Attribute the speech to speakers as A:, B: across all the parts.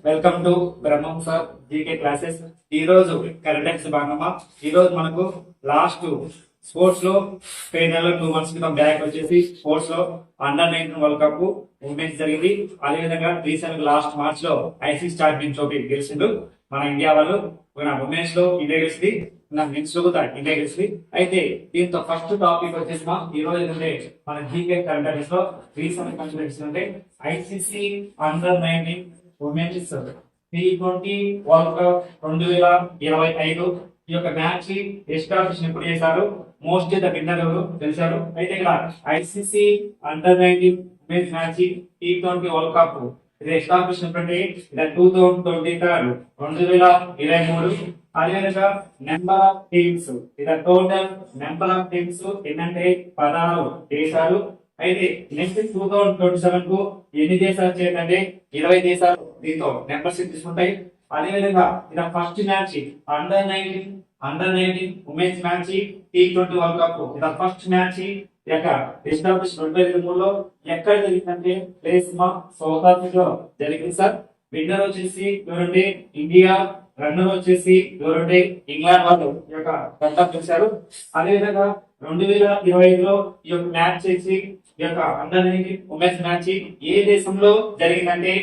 A: Welcome to Brahmam sir GK classes. ఈ రోజు current affairs భాగమా. ఈ రోజు మనకు లాస్ట్ స్పోర్ట్స్ లో నెల 2 months క్రితం బ్యాక్ వచ్చేసి స్పోర్ట్స్ లో అండర్-19 వరల్డ్ కప్ ఉమెన్స్ జరిగింది. అదేవిధంగా రీసెంట్ లాస్ట్ మార్చ్ లో ఐసీసీ ఛాంపియన్ ట్రోఫీ గెలిచిండు మన ఇండియా వాళ్ళు. ఉమెన్స్ లో ఇండియా గెలిచింది, మెన్స్ లో కూడా ఇండియా గెలిచింది. అయితే దీంతో ఫస్ట్ టాపిక్ వచ్చేసి ఈ రోజు ఏంటంటే మన జీకే కరెంట్ అఫైర్స్ లో రీసెంట్ కంట్రీస్ అంటే ICC under-19 women's T20 world cup 2025 ఈ యొక్క మ్యాచ్ ఎస్టాబ్లిష్ ఎప్పుడు చేశారు, మోస్ట్ ద విన్నర్ ఎవరు తెలిసారు. అయితే ఇక్కడ ICC under-19 women's match T20 world cup ఇది ఎస్టాబ్లిష్ అంటే 2023 అదేవిధంగా నెంబర్ ఆఫ్ టీమ్స్ ఇది టోటల్ నెంబర్ ఆఫ్ టీమ్స్ ఏంటంటే 16 దేశాలు. అయితే నెక్స్ట్ 2027 కు ఎన్ని దేశాలు చేయాలంటే 20 దేశాలు దీంతో మెంబర్షిప్ తీసుకుంటాయి. అదేవిధంగా ఇలా first match under-19 women's match T20 world cup ఇలా ఫస్ట్ మ్యాచ్ ఎస్టాబ్లిష్ 2023 లో ఎక్కడ జరిగిందంటే ప్లేస్ మా సౌత్ ఆఫ్రికా జరిగింది సార్. విన్నర్ వచ్చేసి ఎవరంటే ఇండియా, రన్నర్ వచ్చేసి ఎవరంటే ఇంగ్లాండ్ వాళ్ళు ఈ యొక్క కప్ చేశారు. అదేవిధంగా 2025 లో ఈ యొక్క మ్యాచ్ చేసి ఈ యొక్క అండర్-19 ఉమెన్స్ మ్యాచ్ ఏ దేశంలో జరిగిందంటే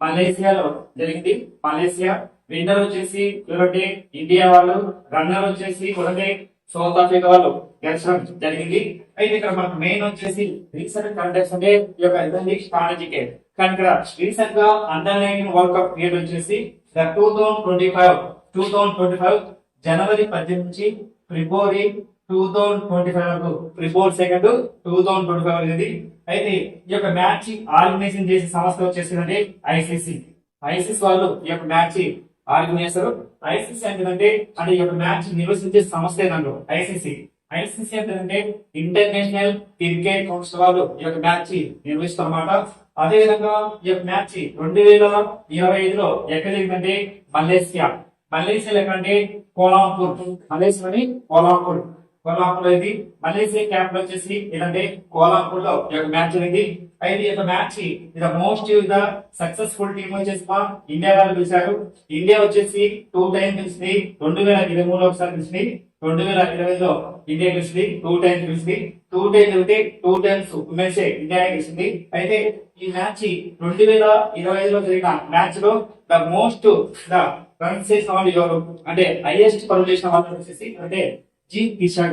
A: మలేసియాలో జరిగింది. మలేసియా. విన్నర్ వచ్చేసి ఎవరంటే ఇండియా వాళ్ళు, రన్నర్ వచ్చేసి ఎవరంటే సౌత్ ఆఫ్రికా వాళ్ళు గెలిచడం జరిగింది. అయితే ఇక్కడ మనకు మెయిన్ వచ్చేసి రీసెంట్ కంటెక్స్ అంటే ఈ యొక్క స్ట్రాటజీకే. కానీ ఇక్కడ రీసెంట్ గా అండర్-19 వరల్డ్ కప్ పీరియడ్ వచ్చేసి 2025 జనవరి 18 నుంచి ఫిబ్రవరి 2025 వరకు, ఫిబ్రవరి 2 2025 అనేది. అయితే ఈ యొక్క మ్యాచ్ ఆర్గనైజేషన్ చేసే సంస్థ వచ్చేసి ఐసీసీ వాళ్ళు ఈ యొక్క మ్యాచ్ ఆర్గనైజ్ చేస్తారు. ఐసీసీ అంటే ఈ యొక్క మ్యాచ్ నిర్వహించే సంస్థ ఏదంటారు ఐసీసీ అంటే ఇంటర్నేషనల్ క్రికెట్ కౌన్సిల్ వాళ్ళు ఈ యొక్క మ్యాచ్ నిర్వహిస్తారు అన్నమాట. అదే విధంగా ఈ యొక్క మ్యాచ్ 2025 లో ఎక్కడ జరిగిందంటే మలేసియా ఎక్కడంటే కోలాంపూర్ ఇది మలేసియా క్యాపిటల్ వచ్చేసి ఏంటంటే కోలాంపూర్ లో ఈ యొక్క మ్యాచ్ జరిగింది. అయితే ఈ యొక్క మ్యాచ్ ఇది మోస్ట్ సక్సెస్ఫుల్ టీమ్ వచ్చేసి ఇండియా వాళ్ళు గెలిచారు. ఇండియా వచ్చేసి 2 times గెలిచింది. 2023 లో ఒకసారి గెలిచింది, 2025 లో ఇండియా గెలిచింది. 2 times గెలిచింది. 2 times అయితే 2 times ఉమెన్స్ ఇండియా గెలిచింది. అయితే ఈ మ్యాచ్ 2025 లో జరిగిన మ్యాచ్ లో ద మోస్ట్ రన్స్ చేసిన వాళ్ళు ఎవరు అంటే హైయెస్ట్ పరుగు చేసిన వాళ్ళు వచ్చేసి అంటే జీ తిషా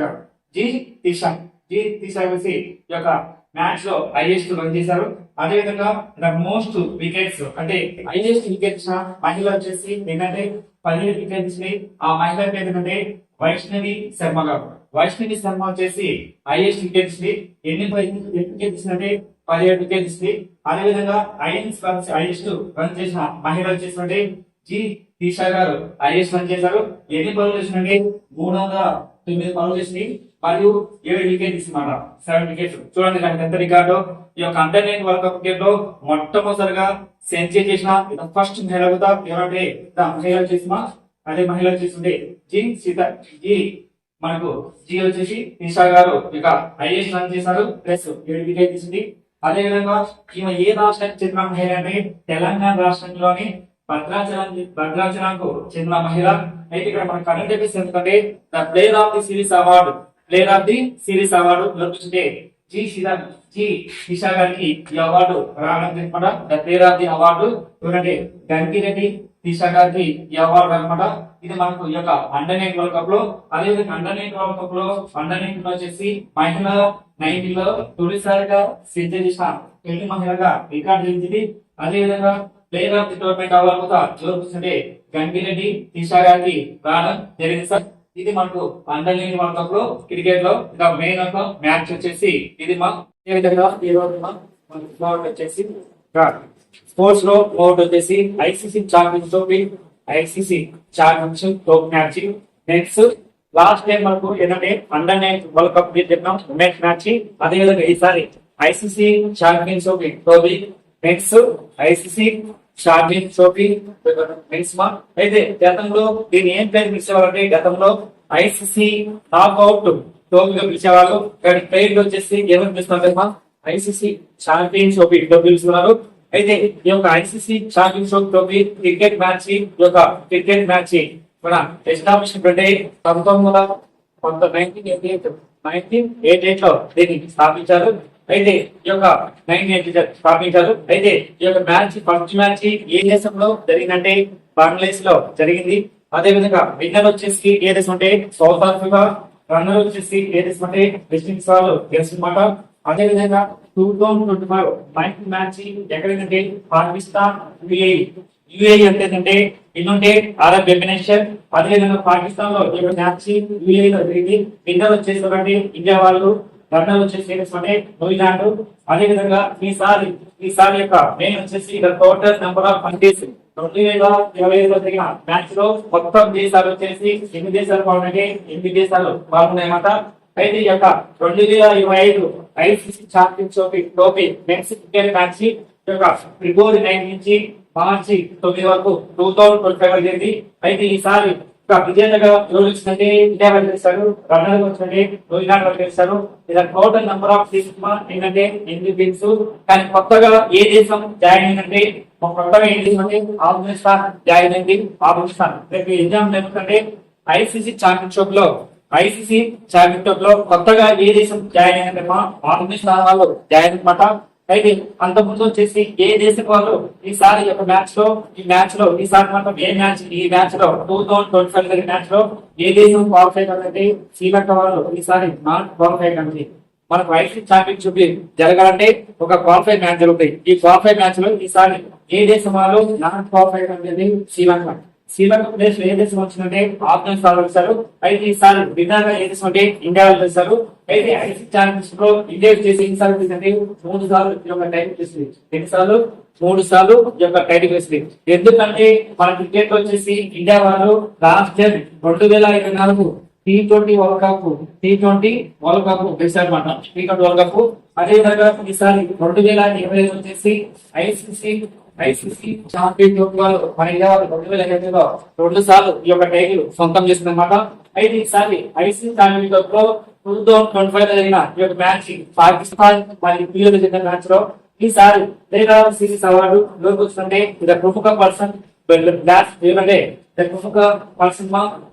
A: వచ్చి ఈ యొక్క మ్యాచ్ లో హైయెస్ట్ రన్ చేశారు. అదే విధంగా ద మోస్ట్ వికెట్స్ అంటే హైయెస్ట్ వికెట్స్ మహిళ వచ్చేసి ఏంటంటే 17 వికెట్స్. ఆ మహిళ పేరు ఏంటంటే వైష్ణవి శర్మ గారు. వైష్ణవి శర్మ వచ్చేసి హైయెస్ట్ వికెట్స్ ఎన్ని వికెట్స్ అంటే 17 వికెట్స్. అదే విధంగా హైయెస్ట్ రన్ చేసిన మహిళ వచ్చేసి జీ తిషా గారు హైయెస్ట్ రన్ చేశారు. ఎన్ని పరుగులు చేసినంటే 309 పరుగులు చేసి మరియు 7 వికెట్స్ అన్నమాట, 7 వికెట్స్. చూడండి దానికి ఎంత రికార్డు. ఈ యొక్క అండర్-19 వరల్డ్ కప్ క్రికెట్ లో మొట్టమొదటిగా సెంచరీ చేసిన ఫస్ట్ మహిళ ఎవరంటే మహిళ చేసిన అదే మహిళ వచ్చేసింది మనకు జీ వచ్చేసి తిషా గారు ఇక హైయెస్ట్ రన్ చేశారు ప్లస్ 7 వికెట్ తీసింది. అదే విధంగా ఈమె ఏ రాష్ట్రానికి చెందిన మహిళ అంటే తెలంగాణ రాష్ట్రంలోని భద్రాచలంకు చెందిన మహిళ. అయితే ఇక్కడ మన కరెంట్ అఫైర్స్ ఎందుకంటే the player of the series award దొరుకుతుంటే జీ తిషా గారికి ఈ అవార్డు రావడం అనమాట. The player of the award చూడండి గంగిరెడ్డి తిషా గారికి ఈ అవార్డు అనమాట. ఇది మనకు ఈ యొక్క అండర్-19 వరల్డ్ కప్ లో. అదేవిధంగా అండర్-19 వరల్డ్ కప్ లో అండర్-19 వచ్చేసి మహిళ 19 లో తొలిసారిగా సెంచరీ చేసిన తొలి మహిళగా రికార్డు చేసింది. అదేవిధంగా player of the tournament award కూడా దొరుకుతుంటే గంగిరెడ్డి తిషా గారికి రావడం జరిగింది సార్. ఇది మనకు అండర్-19 వరల్డ్ కప్ లో క్రికెట్ లో ఇంకా మెయిన్ ఒక మ్యాచ్ వచ్చేసి ఇది వచ్చేసి స్పోర్ట్స్ లో వచ్చేసి ICC championship trophy match. Next last time మనకు ఏంటంటే అండర్-19 వరల్డ్ కప్ చెప్పినాం ఉమెన్స్ మ్యాచ్. అదేవిధంగా ఈసారి ICC championship trophy, next ICC champion trophy men's. అయితే గతంలో దీన్ని ఏం పేరు పిలిచేవారంటే గతంలో ఐసీసీ నాక్అవుట్ ట్రోఫీగా పిలిచేవాళ్ళు. కానీ పేర్లు వచ్చేసి ఏమని పిలుస్తున్నారు ఐసీసీ ఛాంపియన్ ట్రోఫీ పిలుస్తున్నారు. అయితే ఈ యొక్క ICC championship trophy cricket match cricket match మన ఎస్టాబ్లిష్ 1988 లో దీన్ని స్థాపించారు. అయితే ఈ యొక్క 1988 స్థాపించారు. అయితే ఈ యొక్క ఫస్ట్ మ్యాచ్ ఏ దేశంలో జరిగిందంటే బంగ్లాదేశ్ లో జరిగింది. అదే విధంగా విన్నర్ వచ్చేసి ఏ దేశం అంటే సౌత్ ఆఫ్రికా, రన్నర్ వచ్చేసి ఏ దేశం అంటే వెస్ట్ ఇండీస్ వాళ్ళు గెలిచిందన్నమాట. అదే విధంగా 2025 మ్యాచ్ ఎక్కడైందంటే పాకిస్తాన్ యుఏఈ అంటే ఎన్నుంటే అరబ్ ఎమిరేషన్. అదేవిధంగా పాకిస్తాన్ లో మ్యాచ్ యుఏఈ లో జరిగింది. విన్నర్ వచ్చేసి ఇండియా వాళ్ళు, రన్నర్ వచ్చేసి న్యూజిలాండ్. అదే విధంగా ఈసారి యొక్క మెయిన్ వచ్చేసి టోటల్ నెంబర్ ఆఫ్ కంట్రీస్ 2025 జరిగిన మ్యాచ్ లో మొత్తం దేశాలు వచ్చేసి 8 దేశాలు పాల్గొన్నాయి. 8 దేశాలు పాల్గొన్నాయన్నమాట. అయితే ఈ యొక్క 2025 ICC championship trophy men's cricket match February 9 నుంచి మార్చి 9 వరకు 2025 జరిగింది. అయితే ఈసారి విజేతగా ఎవరు వచ్చిందంటే ఇండియా వాళ్ళు గెలిచారు, రన్నర్ వచ్చిందంటే న్యూజిలాండ్ వాళ్ళు గెలిచారు. ఇలా టోటల్ నెంబర్ ఆఫ్ టీమ్స్ ఏంటంటే 8 టీమ్స్. కానీ కొత్తగా ఏ దేశం జాయిన్ అయిందంటే కొత్తగా ఏ దేశం అంటే ఆఫ్ఘనిస్తాన్ జాయిన్ అయింది. ఆఫ్ఘనిస్తాన్ రేపు ఎగ్జామ్ ఏమిటంటే ఐసీసీ ఛాంపియన్షిప్ లో కొత్తగా ఏ దేశం జాయిన్ అయిందంటే ఆఫ్ఘనిస్తాన్ వాళ్ళు జాయిన్ అనమాట. అయితే అంతకుముందు వచ్చేసి ఏ దేశం వాళ్ళు ఈసారి యొక్క మ్యాచ్ లో ఈసారి మాత్రం ఈ మ్యాచ్ లో 2025 జరిగిన మ్యాచ్ లో ఏ దేశం క్వాలిఫై కాదంటే శ్రీలంక వాళ్ళు ఈసారి నాన్ క్వాలిఫై కంట్రీ. మనకు ఐసీసీ ఛాంపియన్షిప్ జరగాలంటే ఒక క్వాలిఫై మ్యాచ్ జరుగుతాయి. ఈ క్వాలిఫై మ్యాచ్ లో ఈసారి ఏ దేశం వాళ్ళు non qualify country Sri Lanka place ఏ దేశం వచ్చిందంటే ఆఫ్ఘనిస్తాన్ గెలిచారు. అయితే ఈసారి విన్నర్ గా ఏ దేశం అంటే ఇండియా గెలిచారు. అయితే ఐసీసీ ఛాంపియన్షిప్ లో ఇండియా చేసి ఈసారి 3 సార్లు ఈ యొక్క టైటిల్ చేసింది. 3 సార్లు ఈ యొక్క టైటిల్ వేసింది. ఎందుకంటే మన క్రికెట్ లో వచ్చేసి ఇండియా వాళ్ళు last year 2024 T20 world cup గెలిచారు అన్నమాట. T20 world cup. అదే విధంగా ఈసారి 2025 వచ్చేసి ఐసీసీ ఛాంపియన్షిప్ మన ఇండియా వాళ్ళు 2025లో 2 సార్లు ఈ యొక్క టైటిల్ సొంతం చేసింది అనమాట. అయితే ఈసారి ఐసీసీ ఛాంపియన్షిప్ లో 2025 జరిగిన ఈ యొక్క మ్యాచ్ పాకిస్తాన్ మరియు యూఏఈ జరిగిన మ్యాచ్ లో ఈసారి ప్లేయర్ ఆఫ్ సిరీస్ అవార్డు ఎవరికి వచ్చిందంటే ప్రముఖ person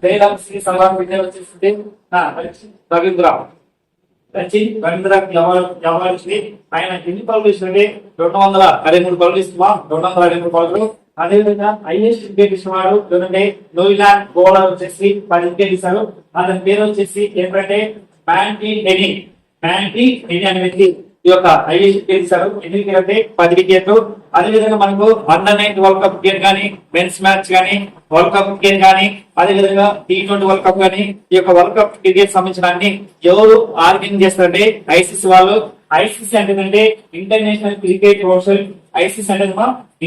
A: player of series award winner వచ్చేసి రవీంద్ర అవార్డు వచ్చింది. ఆయన ఎన్ని పరుగులు ఇచ్చినట్టే 263 పరుగులు ఇస్తున్నా 263 పరుగులు. అదేవిధంగా హైయెస్ట్ వికెట్ ఇచ్చినవాడు ఎవరంటే న్యూజిలాండ్ బౌలర్ వచ్చేసి 10 వికెట్ ఇస్తారు. అతని పేరు వచ్చేసి ఏంటంటే మ్యాంటీ హెనీ అనే వ్యక్తి ఈ యొక్క హైయెస్ట్ వికెట్ ఇస్తారు. ఎన్ని వికెట్ అంటే 10 వికెట్లు. అదేవిధంగా మనకు అండర్-19 వరల్డ్ కప్ క్రికెట్ కానీ, మెన్స్ మ్యాచ్ కానీ, వరల్డ్ కప్ క్రికెట్ కానీ, అదేవిధంగా T20 వరల్డ్ కప్ కానీ, ఈ యొక్క వరల్డ్ కప్ క్రికెట్ సంబంధించిన ఎవరు ఆర్గనైజ్ చేస్తారంటే ఐసీసీ వాళ్ళు. ఐసీసీ అంటే ఇంటర్నేషనల్ క్రికెట్ కౌన్సిల్. ఐసీసీ అంటే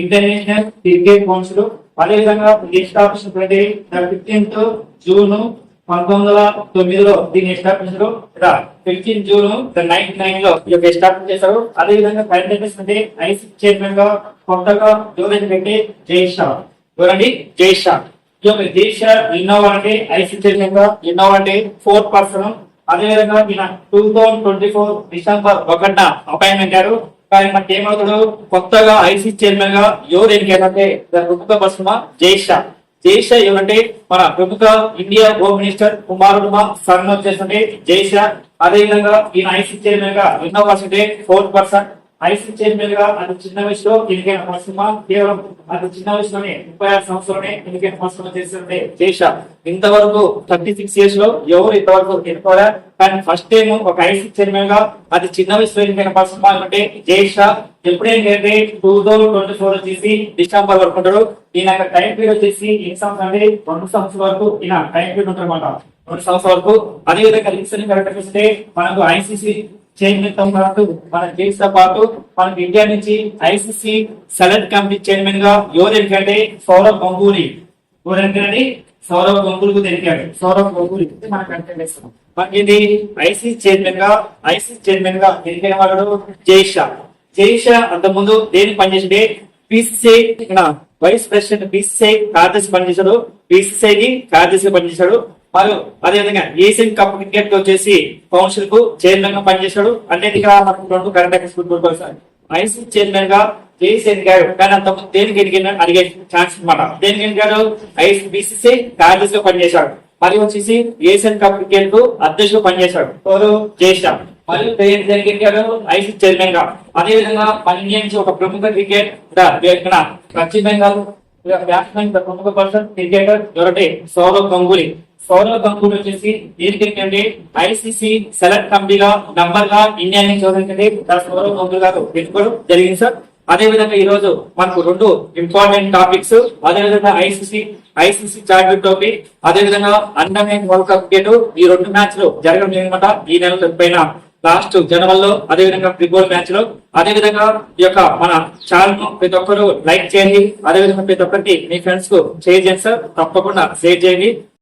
A: ఇంటర్నేషనల్ క్రికెట్ కౌన్సిల్. అదేవిధంగా ఎస్టాబ్లిష్ 15th జూన్ 1909లో దీన్ని ఎస్టాబ్లిష్ 15 జూన్ 1999 లో ఈ యొక్క ఎస్టాబ్లిష్ చేశారు. అదేవిధంగా కరెంట్ అఫైర్స్ అంటే ఐసీసీ చైర్మన్ గా కొత్తగా ఎవరైతే జైషా ఈ యొక్క జైషా అంటే ఐసీసీ చైర్మన్ గా అంటే 4th పర్సన్. అదేవిధంగా ఈయన 2024 డిసెంబర్ 1న అపాయింట్మెంట్ అయ్యారు. కానీ మనకి ఏమవుతాడు కొత్తగా ఐసీసీ చైర్మన్ గా ఎవరు ఎన్నికైతే ప్రముఖ పర్సన్ జైషా ఎవరంటే మన ప్రముఖ ఇండియా హోమ్ మినిస్టర్ కుమారుడు సన్ వచ్చేసి జైషా. అదేవిధంగా ఈయన ఐసీసీ చైర్మన్ గా ఎన్నో percent 4th person. ICC chairman గా అతి చిన్న వయసులో ఎన్నికైన పర్సన్ కేవలం అతి చిన్న వయసులోనే 36 సంవత్సరంలోనే ఎన్నికైన పర్సన్ చేస్తుంటే జైషా. ఇంతవరకు 36 years లో ఎవరు ఇంతవరకు ఎన్నుకోరా. కానీ ఫస్ట్ టైం ఒక ఐసీసీ చైర్మన్ గా అతి చిన్న వయసులో ఎన్నికైన పర్సన్ అంటే జైషా. ఎప్పుడైతే 2024 వచ్చేసి డిసెంబర్ వరకు ఉంటాడు. ఈయన టైం పీరియడ్ వచ్చేసి ఎన్ని సంవత్సరం అంటే 2 సంవత్సరాల వరకు ఈయన టైం పీరియడ్ ఉంటారు అనమాట. 2 సంవత్సరాల వరకు. అదేవిధంగా రీసెంట్ కరెక్ట్ వస్తే మనకు ఐసీసీ చైర్మన్ తో పాటు మన దేశంతో పాటు మనకి ఇండియా నుంచి ఐసీసీ సెలెక్ట్ కమిటీ చైర్మన్ గా ఎవరు ఎన్నికంటే సౌరవ్ గంగూలీ. సౌరవ్ గంగూలీ ఎన్నికాడు. సౌరవ్ గంగూలీ మనకు అంటే మనకి ఐసీసీ చైర్మన్ గా ఎన్నికైన వాడు జైషా అంత ముందు దేనికి పనిచేసిండే పీసీసీ వైస్ ప్రెసిడెంట్ పీసీసీ కార్యదర్శి పనిచేశాడు. పీసీసీకి కార్యదర్శిగా పనిచేశాడు. మరియు అదేవిధంగా ఏషియన్ కప్ క్రికెట్ వచ్చేసి కౌన్సిల్ కు చైర్మన్ గా పనిచేశాడు. అంటే ఇక్కడ మనకు 2 కరెంట్ అఫైర్స్ గుర్తుపెట్టుకోవాలి. ఐసీసీ చైర్మన్ గా జేసీఎన్ గారు కానీ అంత దేనికి అడిగే ఛాన్స్ అనమాట. దేనికి గారు ఐసీసీ కార్యదర్శిగా పనిచేశాడు, మరియు వచ్చేసి ఏషియన్ కప్ క్రికెట్ అధ్యక్షుడు పనిచేశాడు. ఎవరు జయశ్రామ్. మరియు దేనికి గారు ఐసీసీ చైర్మన్ గా, అదే విధంగా మన ఇండియా నుంచి ఒక ప్రముఖ క్రికెట్ పశ్చిమ బెంగాల్ బ్యాట్స్మెన్ ప్రముఖ పర్సన్ క్రికెటర్ ఎవరంటే సౌరవ్ గంగూలీ. సౌరవ్ గంగూలీ వచ్చేసి దీనికి ఐసీసీ సెలెక్ట్ కమిటీలో నంబర్ గా ఇండియా నుంచి సౌరవ్ గంగూలీ గారు పెట్టుకోవడం జరిగింది సార్. అదే విధంగా ఈ రోజు మనకు రెండు ఇంపార్టెంట్ టాపిక్స్, అదే విధంగా ఐసీసీ చాంపియన్ ట్రోఫీ, అదే విధంగా అండర్-19 వరల్డ్ కప్ క్రికెట్ ఈ రెండు మ్యాచ్లు జరగడం అనమాట ఈ నెల పైన లాస్ట్ జనవరిలో, అదే విధంగా ఫుట్బాల్ మ్యాచ్ లో. అదే విధంగా ఈ యొక్క మన ఛానల్ ను ప్రతి ఒక్కరు లైక్ చేయండి, అదే విధంగా ప్రతి ఒక్కరికి మీ ఫ్రెండ్స్ కు షేర్ చేయండి సార్, తప్పకుండా షేర్ చేయండి.